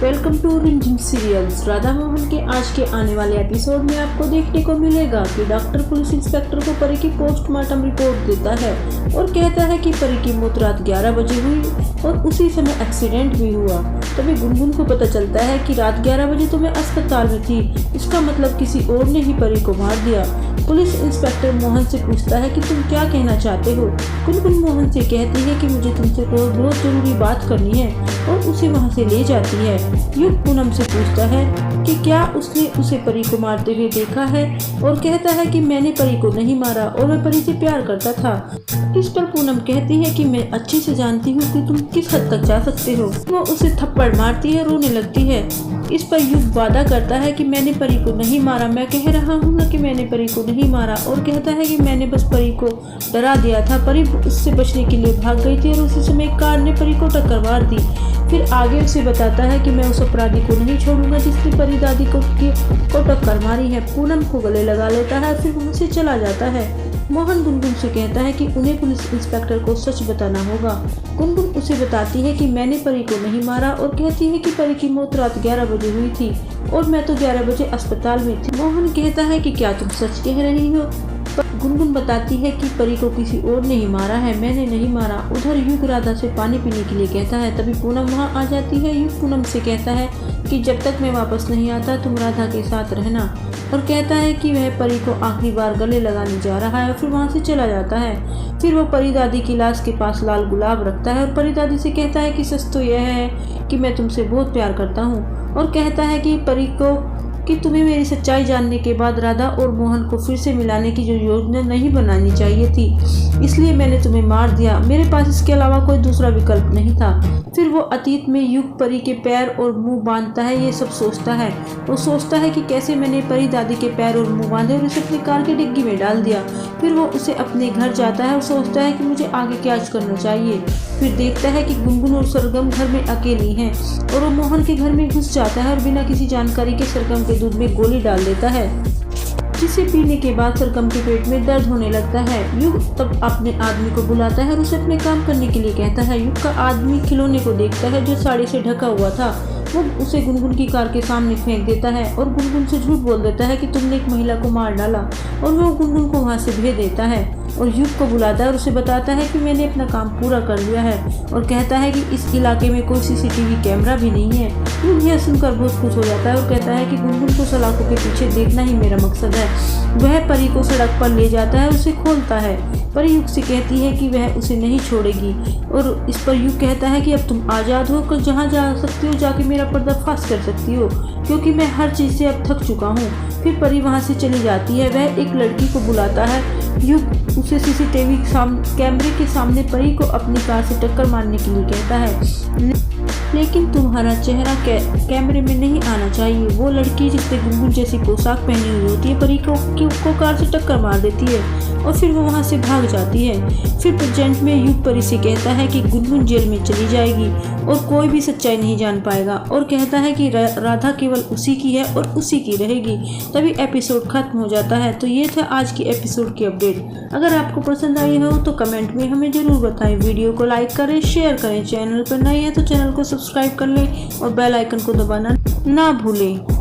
Welcome to रिमझिम serials. Radha Mohan के आज के आने वाले एपिसोड में आपको देखने को मिलेगा कि डॉक्टर पुलिस इंस्पेक्टर को परी की पोस्टमार्टम रिपोर्ट देता है और कहता है कि परी की मौत रात 11 बजे हुई और उसी समय एक्सीडेंट भी हुआ। तभी गुनगुन को पता चलता है कि रात 11 बजे तो मैं अस्पताल में थी, इसका मतलब किसी और ने ही परी को मार दिया। पुलिस इंस्पेक्टर मोहन से पूछता है कि तुम क्या कहना चाहते हो। गुनगुन मोहन से कहती है कि मुझे तुमसे कोई बहुत जरूरी बात करनी है और उसे वहाँ से ले जाती है। युग पूनम से पूछता है कि क्या उसने उसे परी को मारते हुए देखा है और कहता है कि मैंने परी को नहीं मारा और मैं परी से प्यार करता था। इस पर पूनम कहती है कि मैं अच्छे से जानती हूँ कि तुम किस हद तक जा सकते हो। वो उसे थप्पड़ मारती है, रोने लगती है। इस पर युग वादा करता है कि मैंने परी को नहीं मारा, मैं कह रहा हूँ ना कि मैंने परी को नहीं मारा, और कहता है कि मैंने बस परी को डरा दिया था। परी उससे बचने के लिए भाग गई थी और उसी समय कार ने परी को टक्कर मार दी। फिर आगे उसे बताता है कि मैं उस अपराधी को नहीं छोड़ूंगा जिसने परी दादी को टक्कर मारी है। पूनम को गले लगा लेता है, फिर वहाँ से चला जाता है। मोहन गुनगुन से कहता है कि उन्हें पुलिस इंस्पेक्टर को सच बताना होगा। गुनगुन उसे बताती है कि मैंने परी को नहीं मारा और कहती है कि परी की मौत रात 11 बजे हुई थी और मैं तो 11 बजे अस्पताल में थी। मोहन कहता है कि क्या तुम सच कह रही हो। गुनगुन बताती है कि परी को किसी और ने ही मारा है, मैंने नहीं मारा। उधर युग राधा से पानी पीने के लिए कहता है, तभी पूनम वहाँ आ जाती है। युग पूनम से कहता है कि जब तक मैं वापस नहीं आता तुम राधा के साथ रहना, और कहता है कि वह परी को आखिरी बार गले लगाने जा रहा है और फिर वहाँ से चला जाता है। फिर वो परी दादी की लाश के पास लाल गुलाब रखता है और परी दादी से कहता है कि सच तो यह है कि मैं तुमसे बहुत प्यार करता हूँ, और कहता है कि परी को कि तुम्हें मेरी सच्चाई जानने के बाद राधा और मोहन को फिर से मिलाने की जो योजना नहीं बनानी चाहिए थी, इसलिए मैंने तुम्हें मार दिया। मेरे पास इसके अलावा कोई दूसरा विकल्प नहीं था। फिर वो अतीत में युग परी के पैर और मुंह बांधता है, ये सब सोचता है। वो सोचता है कि कैसे मैंने परी दादी के पैर और मुंह बांधे और उसे अपनी कार की डिग्गी में डाल दिया। फिर वो उसे अपने घर जाता है और सोचता है कि मुझे आगे क्या करना चाहिए। फिर देखता है कि गुनगुन और सरगम घर में अकेली हैं और वो मोहन के घर में घुस जाता है और बिना किसी जानकारी के सरगम के दूध में गोली डाल देता है, जिसे पीने के बाद सरगम के पेट में दर्द होने लगता है। युग तब अपने आदमी को बुलाता है और उसे अपने काम करने के लिए कहता है। युग का आदमी खिलौने को देखता है जो साड़ी से ढका हुआ था। वो उसे गुनगुन की कार के सामने फेंक देता है और गुनगुन से झूठ बोल देता है कि तुमने एक महिला को मार डाला, और वो गुनगुन को वहाँ से भेज देता है और युग को बुलाता है और उसे बताता है कि मैंने अपना काम पूरा कर लिया है, और कहता है कि इस इलाके में कोई सीसीटीवी कैमरा भी नहीं है। युग यह सुनकर बहुत खुश हो जाता है और कहता है कि गुनगुन को सलाखों के पीछे देखना ही मेरा मकसद है। वह परी को सड़क पर ले जाता है और उसे खोलता है। परी युग से कहती है कि वह उसे नहीं छोड़ेगी, और इस पर युग कहता है कि अब तुम आज़ाद हो, कर जहाँ जा सकती हो जाके मेरा पर्दाफाश कर सकती हो, क्योंकि मैं हर चीज़ से अब थक चुका हूँ। फिर परी वहाँ से चली जाती है। वह एक लड़की को बुलाता है। युग उसे सीसीटीवी कैमरे के सामने परी को अपनी कार से टक्कर मारने के लिए कहता है, लेकिन तुम्हारा चेहरा कैमरे में नहीं आना चाहिए। वो लड़की जिसने गुनगुन जैसी पोशाक पहनी हुई होती है परी को कार से टक्कर मार देती है और फिर वो वहाँ से भाग जाती है। फिर प्रेजेंट में युग परी से कहता है कि गुनगुन जेल में चली जाएगी और कोई भी सच्चाई नहीं जान पाएगा, और कहता है कि राधा केवल उसी की है और उसी की रहेगी। तभी एपिसोड खत्म हो जाता है। तो ये था आज की एपिसोड की अपडेट। अगर आपको पसंद आई हो तो कमेंट में हमें ज़रूर बताएं। वीडियो को लाइक करें, शेयर करें। चैनल पर नए हैं तो चैनल को सब्सक्राइब कर लें और बेल आइकन को दबाना ना भूलें।